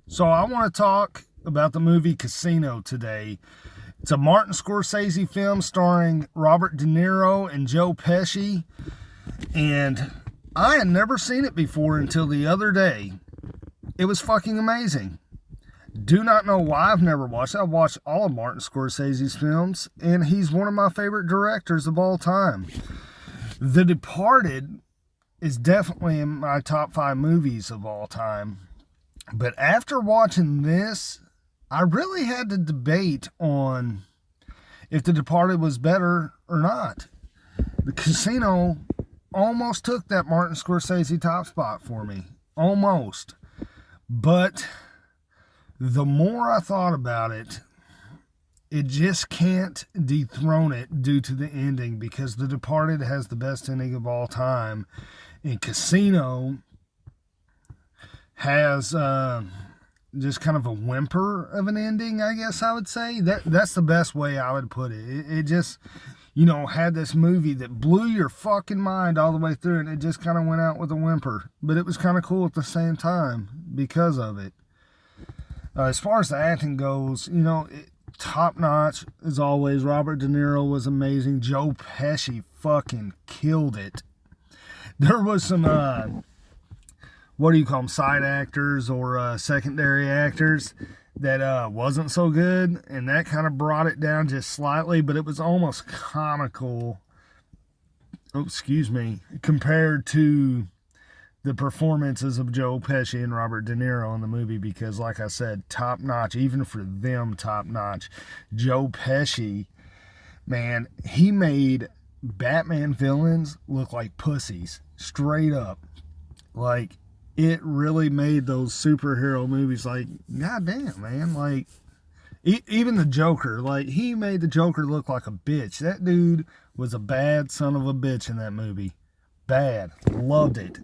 So I want to talk about the movie Casino today. It's a Martin Scorsese film starring Robert De Niro and Joe Pesci. And I had never seen it before until the other day. It was fucking amazing. Do not know why I've never watched it. I've watched all of Martin Scorsese's films, and he's one of my favorite directors of all time. The Departed is definitely in my top 5 movies of all time. But after watching this, I really had to debate on if The Departed was better or not. The Casino almost took that Martin Scorsese top spot for me. Almost. But the more I thought about it, it just can't dethrone it due to the ending, because The Departed has the best ending of all time. And Casino has just kind of a whimper of an ending, I guess I would say. That's the best way I would put it. It just, had this movie that blew your fucking mind all the way through, and it just kind of went out with a whimper. But it was kind of cool at the same time because of it. As far as the acting goes, top notch as always. Robert De Niro was amazing. Joe Pesci fucking killed it. There was some what do you call them, side actors or secondary actors that wasn't so good, and that kind of brought it down just slightly, but it was almost comical, compared to the performances of Joe Pesci and Robert De Niro in the movie, because like I said, top notch, even for them, top notch. Joe Pesci, man, he made Batman villains look like pussies, straight up. Like, it really made those superhero movies like, goddamn, man. Like, even the Joker, like, he made the Joker look like a bitch. That dude was a bad son of a bitch in that movie. Bad. Loved it.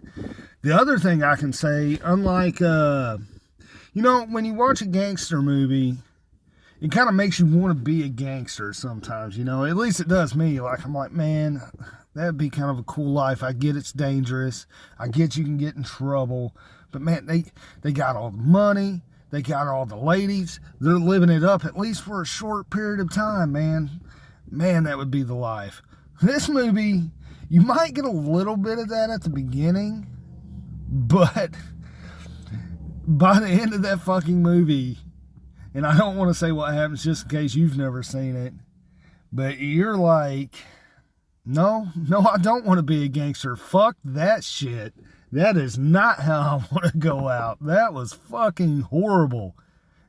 The other thing I can say, unlike, when you watch a gangster movie, it kind of makes you want to be a gangster sometimes, At least it does me. Like, I'm like, man, that'd be kind of a cool life. I get it's dangerous. I get you can get in trouble. But, man, they got all the money. They got all the ladies. They're living it up, at least for a short period of time, man. Man, that would be the life. This movie, you might get a little bit of that at the beginning, but by the end of that fucking movie, and I don't want to say what happens just in case you've never seen it, but you're like, no, I don't want to be a gangster. Fuck that shit. That is not how I want to go out. That was fucking horrible,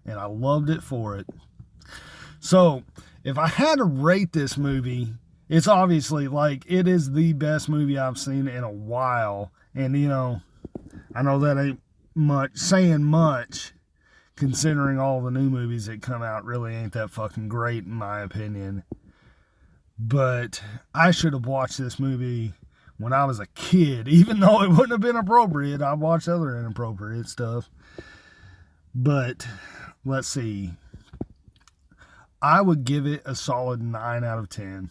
and I loved it for it. So, if I had to rate this movie, it's obviously, like, it is the best movie I've seen in a while. And, I know that ain't saying much, considering all the new movies that come out really ain't that fucking great, in my opinion. But I should have watched this movie when I was a kid, even though it wouldn't have been appropriate. I watched other inappropriate stuff. But, let's see. I would give it a solid 9 out of 10.